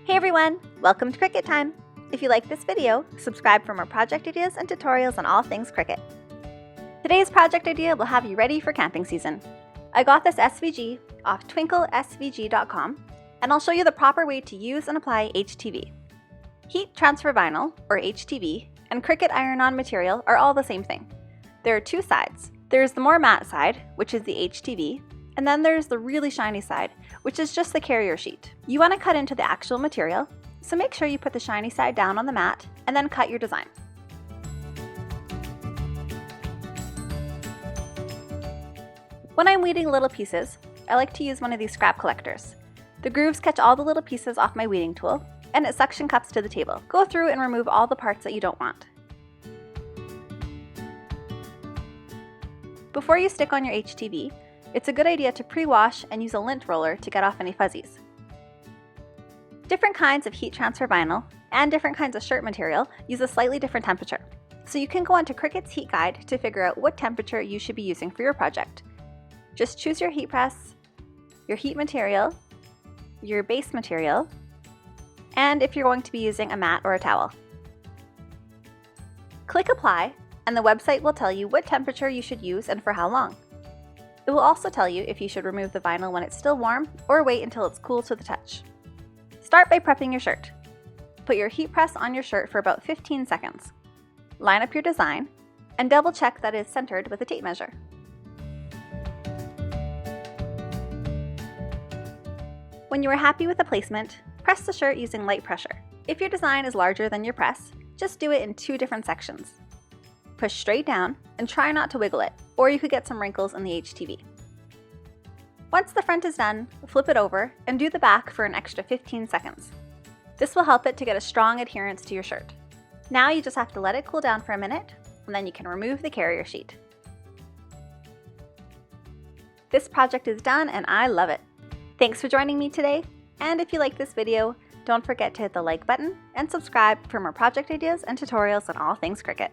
Hey everyone, welcome to Cricut Time. If you like this video, subscribe for more project ideas and tutorials on all things Cricut. Today's project idea will have you ready for camping season. I got this SVG off twinklesvg.com, and I'll show you the proper way to use and apply HTV. Heat Transfer Vinyl, or HTV, and Cricut Iron-On material are all the same thing. There are two sides. There's the more matte side, which is the HTV, and then there's the really shiny side, which is just the carrier sheet. You want to cut into the actual material, so make sure you put the shiny side down on the mat and then cut your design. When I'm weeding little pieces, I like to use one of these scrap collectors. The grooves catch all the little pieces off my weeding tool, and it suction cups to the table. Go through and remove all the parts that you don't want. Before you stick on your HTV, it's a good idea to pre-wash and use a lint roller to get off any fuzzies. Different kinds of heat transfer vinyl and different kinds of shirt material use a slightly different temperature, so you can go onto Cricut's heat guide to figure out what temperature you should be using for your project. Just choose your heat press, your heat material, your base material, and if you're going to be using a mat or a towel. Click Apply, and the website will tell you what temperature you should use and for how long. It will also tell you if you should remove the vinyl when it's still warm or wait until it's cool to the touch. Start by prepping your shirt. Put your heat press on your shirt for about 15 seconds. Line up your design and double check that it is centered with a tape measure. When you are happy with the placement, press the shirt using light pressure. If your design is larger than your press, just do it in two different sections. Push straight down and try not to wiggle it, or you could get some wrinkles in the HTV. Once the front is done, flip it over and do the back for an extra 15 seconds. This will help it to get a strong adherence to your shirt. Now you just have to let it cool down for a minute, and then you can remove the carrier sheet. This project is done and I love it. Thanks for joining me today, and if you like this video, don't forget to hit the like button and subscribe for more project ideas and tutorials on all things Cricut.